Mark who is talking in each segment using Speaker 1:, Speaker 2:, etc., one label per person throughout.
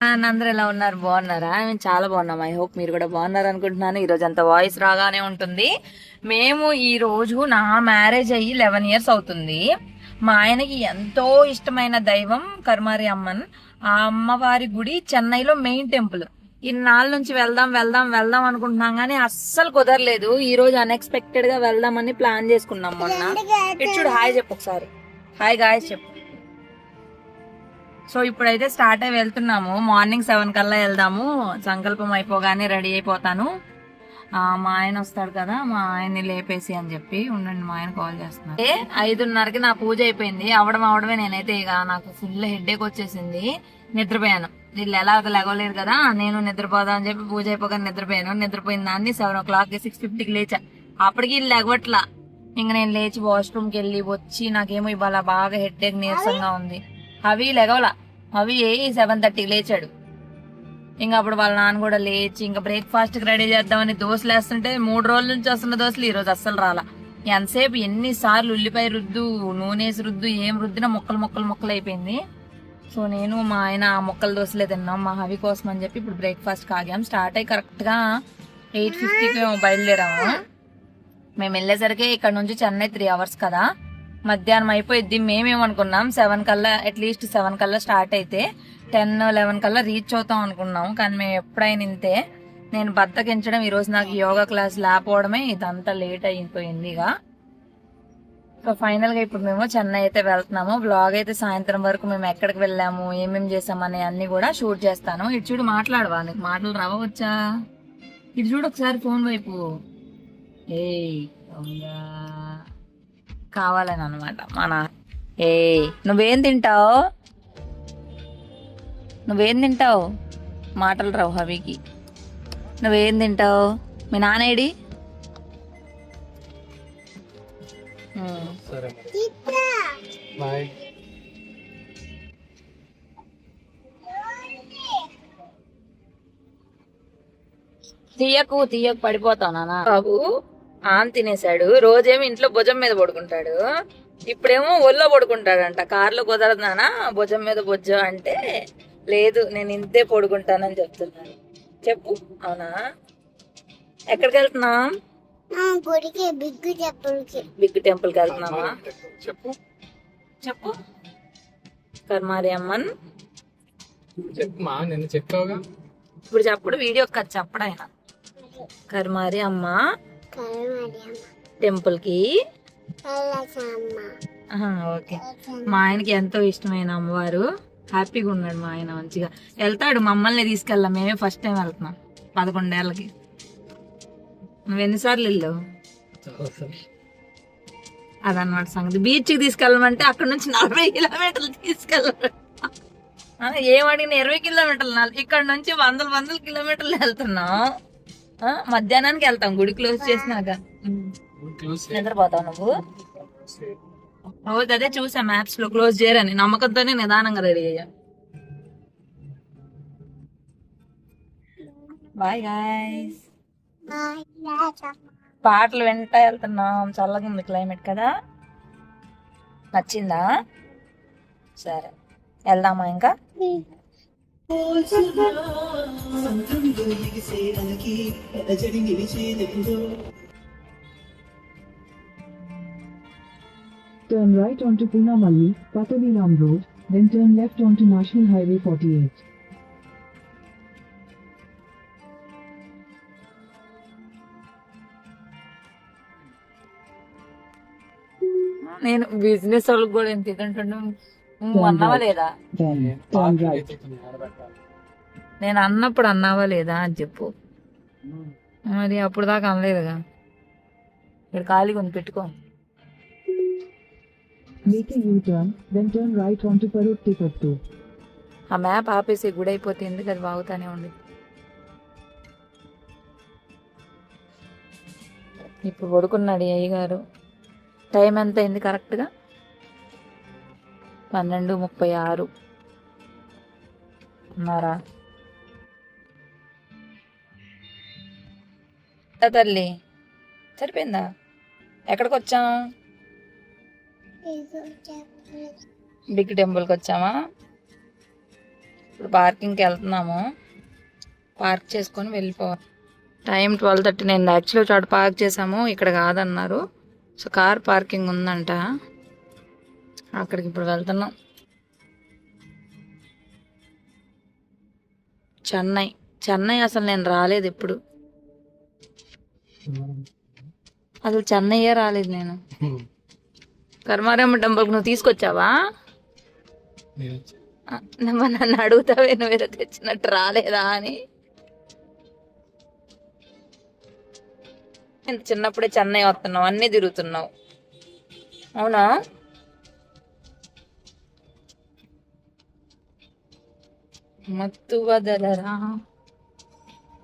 Speaker 1: అందరూ ఎలా ఉన్నారు? బాగున్నారా? మేము చాలా బాగున్నాం. ఐ హోప్ మీరు కూడా బాగున్నారు అనుకుంటున్నాను. ఈరోజు అంత వాయిస్ రాగానే ఉంటుంది. మేము ఈ రోజు నా మ్యారేజ్ అయ్యి 11 ఇయర్స్ అవుతుంది. మా ఆయనకి ఎంతో ఇష్టమైన దైవం కర్మారి అమ్మన్. ఆ అమ్మవారి గుడి చెన్నైలో మెయిన్ టెంపుల్. ఇన్నాళ్ళ నుంచి వెళ్దాం వెళ్దాం వెళ్దాం అనుకుంటున్నాం కానీ అస్సలు కుదరలేదు. ఈ రోజు అన్ఎక్స్పెక్టెడ్ గా వెళ్దామని ప్లాన్ చేసుకున్నాం మొన్న. ఇటు చూడు, హాయ్ చెప్పు ఒకసారి. హాయ్ గాయ్స్ చెప్పు. సో ఇప్పుడైతే స్టార్ట్ అయి వెళ్తున్నాము. మార్నింగ్ 7 కల్లా వెళ్దాము. సంకల్పం అయిపోగానే రెడీ అయిపోతాను. మా ఆయన వస్తాడు కదా, మా ఆయన్ని లేపేసి అని చెప్పి ఉండండి, మా ఆయన కాల్ చేస్తున్నారు. 5:30కి నా పూజ అయిపోయింది. అవడమే నేనైతే ఇక నాకు ఫుల్ హెడ్ఏక్ వచ్చేసింది. నిద్రపోయాను. వీళ్ళు ఎలా లెగలేరు కదా, నేను నిద్రపోదా అని చెప్పి పూజ అయిపోగానే నిద్రపోయాను. నిద్రపోయిన దాన్ని 7 o'clockకి 6:50కి లేచా. అప్పటికి వీళ్ళు లెగవట్లా. ఇంక నేను లేచి వాష్రూమ్కి వెళ్ళి వచ్చి నాకేమో ఇవాళ బాగా హెడ్ఏక్ నీరసంగా ఉంది. అవి లెగవలా. అవి 7:30కి లేచాడు. ఇంకా అప్పుడు వాళ్ళ నాన్న కూడా లేచి ఇంకా బ్రేక్ఫాస్ట్ కి రెడీ చేద్దామని దోశలు వేస్తుంటే 3 రోజుల నుంచి వస్తున్న దోశలు ఈ రోజు అస్సలు రాలా. ఎంతసేపు ఎన్నిసార్లు ఉల్లిపాయ రుద్దు, నూనెసి రుద్దు, ఏం రుద్దినా ముక్కలు అయిపోయింది. సో నేను మా ఆయన ఆ ముక్కల దోశలే తిన్నాం మా హవి కోసం అని చెప్పి ఇప్పుడు బ్రేక్ఫాస్ట్ కాగాం. స్టార్ట్ అయ్యి కరెక్ట్ గా 8:50కి బయలుదేరాము. మేము వెళ్ళేసరికి ఇక్కడ నుంచి చెన్నై 3 hours కదా, మధ్యాహ్నం అయిపోయింది. మేమేమనుకున్నాం 7 కల్లా, అట్లీస్ట్ 7 కల్లా స్టార్ట్ అయితే 10-11 కల్లా రీచ్ అవుతాం అనుకున్నాం. కానీ మేము ఎప్పుడైనా ఇంతే. నేను బద్దకించడం, ఈరోజు నాకు యోగా క్లాస్ లేకపోవడమే ఇదంతా లేట్ అయిపోయింది. ఇక సో ఫైనల్ గా ఇప్పుడు మేము చెన్నై అయితే వెళ్తున్నాము. బ్లాగ్ అయితే సాయంత్రం వరకు మేము ఎక్కడికి వెళ్ళాము, ఏమేమి చేసామని అన్ని కూడా షూట్ చేస్తాను. ఇటు చూడు, మాట్లాడవా? నీకు మాటలు రావచ్చా? ఇటు చూడు ఒకసారి ఫోన్ వైపు. కావాలని అనమాట మన. నువ్వేం తింటావు? మాటలు రావు హవికి. నువ్వేం తింటావు? మీ నానేడి? తీయకు పడిపోతావు నాన్న. బాబు తినేశాడు. రోజేమో ఇంట్లో భుజం మీద పడుకుంటాడు, ఇప్పుడేమో ఒళ్ళో పడుకుంటాడంట. కార్లో కుదరదు నాన్న భుజం మీద బొజ్జ అంటే, లేదు నేను ఇంతే పడుకుంటానని చెప్తున్నాను. చెప్పు. అవునా? ఎక్కడికి వెళ్తున్నాం? బిగ్ టెంపుల్ కి వెళ్తున్నామా? చెప్పు. కర్మారి అమ్మన్ ఇప్పుడు చెప్పడు, వీడియో కాదు చెప్పడాయన. కర్మారి అమ్మ టెంపుల్ కి. ఓకే. మా ఆయనకి ఎంతో ఇష్టమైన అమ్మవారు. హ్యాపీగా ఉన్నాడు మా ఆయన, మంచిగా వెళ్తాడు. మమ్మల్ని తీసుకెళ్ళాం, మేమే ఫస్ట్ టైం వెళ్తున్నాం 11 ఏళ్ళకి. నువ్వు ఎన్నిసార్లు వెళ్ళావు? అదనమాట సంగతి. బీచ్కి తీసుకెళ్ళమంటే అక్కడ నుంచి 40 కిలోమీటర్లు తీసుకెళ్ళాడు. ఏమడిగిన 20 కిలోమీటర్లు, ఇక్కడ నుంచి వందల కిలోమీటర్లు వెళ్తున్నాం. మధ్యాహ్నానికి వెళ్తాం గుడి క్లోజ్ చేసినాక. నిద్రపోతావు నువ్వు? రోజు అదే చూసా మ్యాప్స్ లో క్లోజ్ చేయరని, నమ్మకంతోనే నిదానంగా రెడీ అయ్యా. Bye guys. పాటలు వింటా వెళ్తున్నాం. చల్లగా ఉంది క్లైమేట్ కదా. నచ్చిందా? సరే వెళ్దామా ఇంకా?
Speaker 2: Turn right onto Poonamalli, Pataliram Road, then turn left onto National Highway 48.
Speaker 1: నేను బిజినెస్ వాళ్ళకి కూడా ఎంత తింటుంటాను. అన్నావా లేదా? నేను అన్నప్పుడు అన్నావా లేదా అని చెప్పు. మరి అప్పుడు దాకా అనలేదుగా. ఇక్కడ ఖాళీగా ఉంది, పెట్టుకో.
Speaker 2: Make a U-turn, then turn right onto Paruttikottu.
Speaker 1: ఆ మ్యాప్ ఆపేసి గుడి అయిపోతే ఎందుకు, అది బాగుతానే ఉంది. ఇప్పుడు పడుకున్నాడు అయ్యగారు. టైం ఎంత అయింది కరెక్ట్గా? 12:36 ఉన్నారా తల్లి? సరిపోయిందా? ఎక్కడికి వచ్చాం? బిగ్ టెంపుల్కి వచ్చామా? ఇప్పుడు పార్కింగ్కి వెళ్తున్నాము. పార్క్ చేసుకొని వెళ్ళిపోవాలి. టైం 12:39. యాక్చువల్లీ చోట పార్క్ చేసాము, ఇక్కడ కాదన్నారు. సో కార్ పార్కింగ్ ఉందంట, అక్కడికి ఇప్పుడు వెళ్తున్నాం. చెన్నై అసలు నేను రాలేదు ఎప్పుడు, అసలు చెన్నయ్యే రాలేదు నేను. కర్మారమ్మ టెంపుల్కి నువ్వు తీసుకొచ్చావా? నన్ను అడుగుతావే నువ్వేదో తెచ్చినట్టు రాలేదా అని. చిన్నప్పుడే చెన్నై వస్తున్నావు, అన్నీ తిరుగుతున్నావు, అవునా? మత్తు వదలరా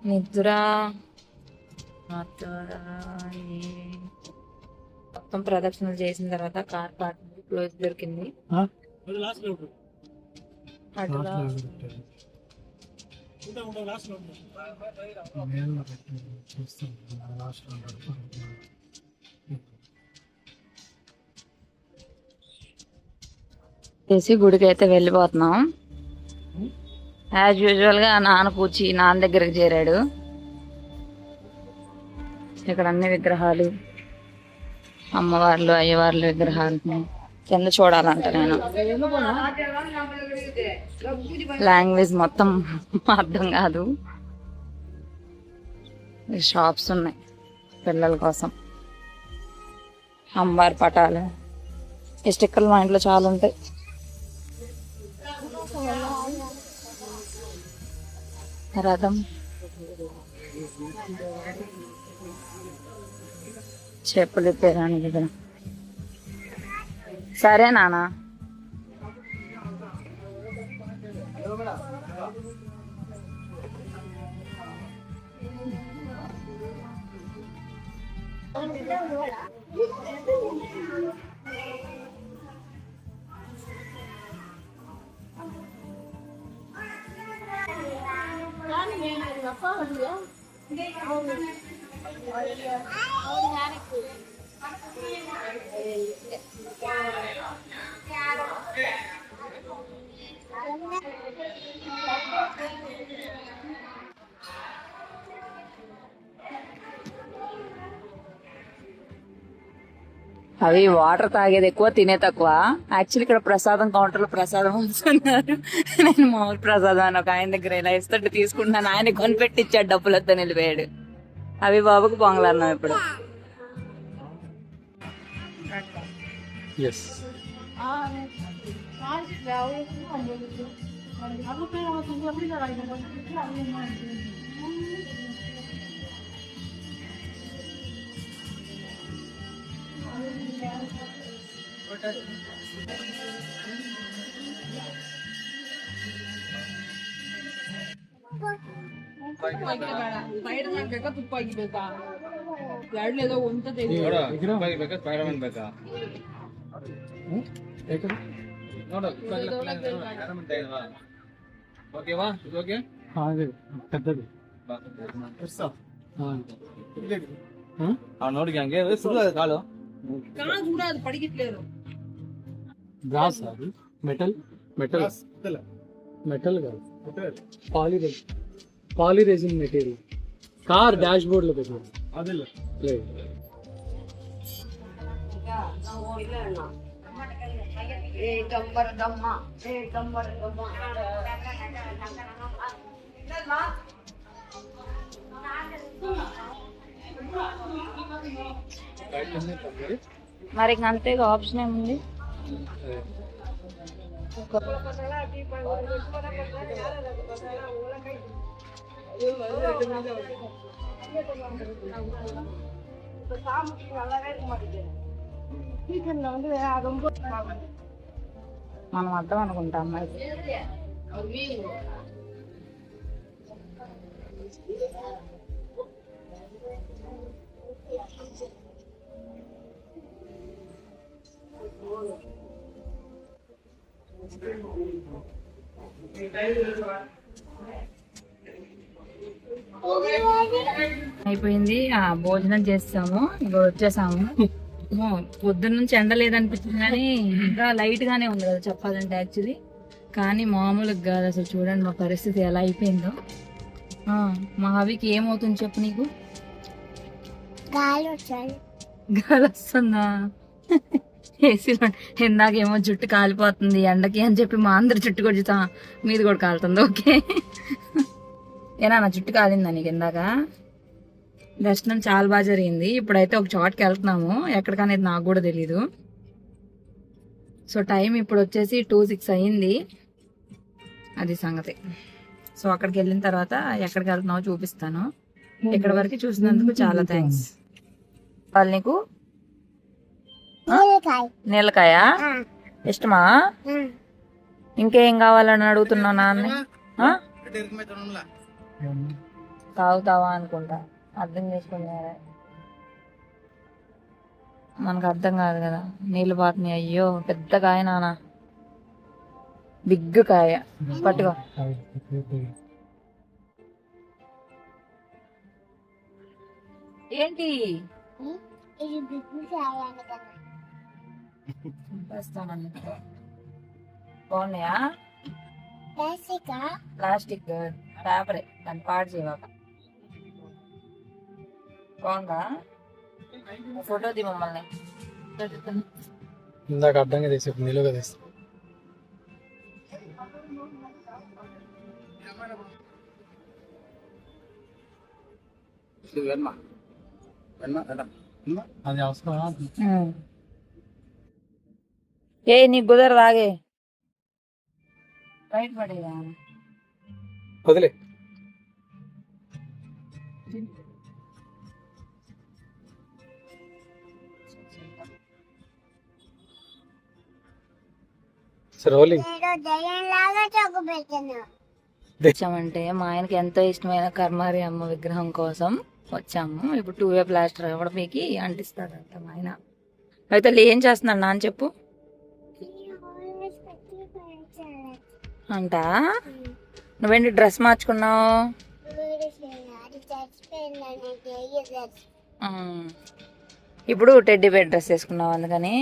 Speaker 1: నిద్ర మొత్తం ప్రదక్షిణలు చేసిన తర్వాత కార్ పార్కింగ్ క్లోజ్ దొరికింది. అటుగా చేసి గుడికి అయితే వెళ్ళిపోతున్నాం. యాజ్ యూజువల్ గా నాన్న కూర్చి నాన్న దగ్గరికి చేరాడు. ఇక్కడ అన్ని విగ్రహాలు, అమ్మవార్లు అయ్యవార్లు విగ్రహాలు కింద చూడాలంట. నేను లాంగ్వేజ్ మొత్తం అర్థం కాదు. షాప్స్ ఉన్నాయి పిల్లల కోసం, అమ్మవారి పటాలు, ఈ స్టిక్కర్లు మా ఇంట్లో చాలా ఉంటాయి. రథం, చెప్పులు ఇప్పేదాని దగ్గర. సరే నాన్న. అవి వాటర్ తాగేది ఎక్కువ, తినే తక్కువ. యాక్చువల్లీ ఇక్కడ ప్రసాదం కౌంటర్లో ప్రసాదం వస్తున్నారు. నేను మామూలు ప్రసాదం అని ఒక ఆయన దగ్గర ఇలా ఇస్తుంటే తీసుకుంటున్నాను. ఆయన కొనిపెట్టిచ్చాడు, డబ్బులతో నిలిపోయాడు. అవి బాబుకు పొంగలన్నాం ఇప్పుడు.
Speaker 3: ನೋಡಿಗೆ ಹಂಗೆ ಸುಳ್ಳು ಕಾಲು గ్రాస్ అది మెటల్ మెటల్ మెటల్ కాదు, పాలిరేజిన్ మెటీరియల్. కార్ డాష్ బోర్డ్ లో పెట్టారు. అదే లేదు.
Speaker 1: మరి అంతే ఆప్షన్ ఏముంది? మనం అర్థం అనుకుంటాం అమ్మాయి. అయిపోయింది. భోజనం చేస్తాము, ఇప్పుడు వచ్చేసాము. పొద్దున్న నుంచి ఎండ లేదనిపించింది కానీ ఇంకా లైట్ గానే ఉంది కదా చెప్పాలంటే. యాక్చువల్లీ కానీ మామూలుగా కాదు అసలు. చూడండి మా పరిస్థితి ఎలా అయిపోయిందో. మా హవికి ఏమవుతుంది చెప్పు నీకు? గాలి వస్తుందా? ఏసీలో ఇందాకేమో జుట్టు కాలిపోతుంది ఎండకి అని చెప్పి మా అందరి జుట్టు కొడుతా మీది కూడా కాలుతుంది. ఓకే ఏనా నా జుట్టు కాలిందా నీకు ఇందాక? దర్శనం చాలా బాగా జరిగింది. ఇప్పుడైతే ఒక చోటుకి వెళ్తున్నాము, ఎక్కడికనేది నాకు కూడా తెలీదు. సో టైం ఇప్పుడు వచ్చేసి 2:06 అయ్యింది. అది సంగతి. సో అక్కడికి వెళ్ళిన తర్వాత ఎక్కడికి వెళ్తున్నావో చూపిస్తాను. ఇక్కడ వరకు చూసినందుకు చాలా థ్యాంక్స్. వాళ్ళు నీకు నీలకాయ ఇష్టమా? ఇంకేం కావాలని అడుగుతున్నావు నాన్న? తాగుతావా అనుకుంటా. అర్థం చేసుకున్నారా? మనకు అర్థం కాదు కదా. నీళ్ళు పోతున్నాయి. అయ్యో పెద్ద కాయ నాన్న, బిగ్ కాయ. పట్టుకో. ఏంటి బాగున్నాయా? ప్లాస్టిక్ పేపరే, దాన్ని పాడు చేయవా. బాగుందా? ఫోటో ది మమ్మల్ని.
Speaker 3: ఇందాక అడ్డంగా తీసి ఇప్పుడు నిలువుగా తీస్తా. అది అవసరమా?
Speaker 1: ఏ నీకు కుదరదాగే బయట పడేదా?
Speaker 3: వదిలే.
Speaker 1: వచ్చామంటే మా ఆయనకి ఎంతో ఇష్టమైన కర్మారి అమ్మ విగ్రహం కోసం వచ్చాము. ఇప్పుడు 2-way ప్లాస్టర్ ఎవడ పీకి అంటిస్తాడంట మా ఆయన. అయితే ఏం చేస్తున్నాడు నాన్న చెప్పు అంట. నువ్వేంటి డ్రెస్ మార్చుకున్నావు? ఇప్పుడు టెడ్డీ బేర్ డ్రెస్ వేసుకున్నావు అందుకని.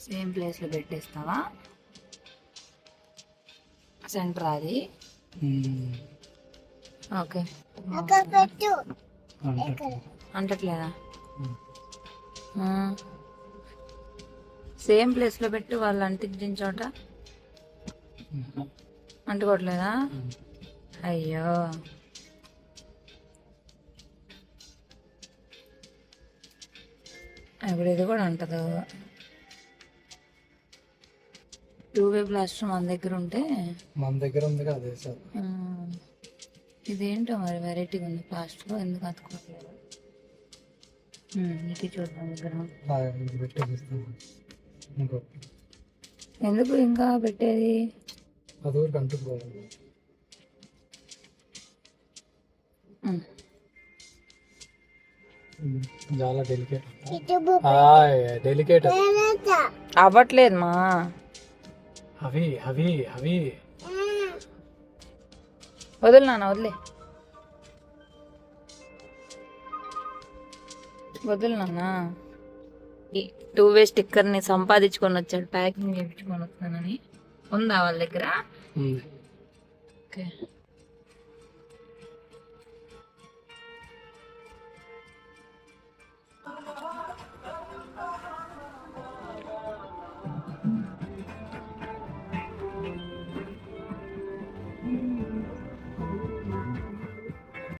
Speaker 1: సేమ్ ప్లేస్ లో పెట్టేస్తావా? సెంటర్ అది. ఓకే అంటట్లేదా? సేమ్ ప్లేస్ లో పెట్టి వాళ్ళు అంటించిన చోట అంటుకోవట్లేదా? అయ్యో ఇప్పుడు ఇది కూడా అంటదు. 2-way ప్లాస్టర్ మన దగ్గర ఉంటే.
Speaker 3: మన దగ్గర ఉంది కదా సార్.
Speaker 1: ఇదేంటో మరి వెరైటీగా ఉంది ప్లాస్టర్. ఎందుకు అతుకోవట్లేదు? ఇది చూద్దాం విగ్రహం. ఎందుకు ఇంకా పెట్టేది?
Speaker 3: అది ఊరికి అంటుకోవాలి. చాలా డెలికేట్
Speaker 1: అవ్వట్లేదు మా.
Speaker 3: అవి అవి అవి
Speaker 1: వదిలే నాన్న, వదిలే వదిలే నాన్న. ఈ 2-way స్టిక్కర్ని సంపాదించుకొని వచ్చాడు, ప్యాకింగ్ చేయించుకొని వస్తానని. ఉందా వాళ్ళ దగ్గర?
Speaker 3: ఉంది.
Speaker 1: ఓకే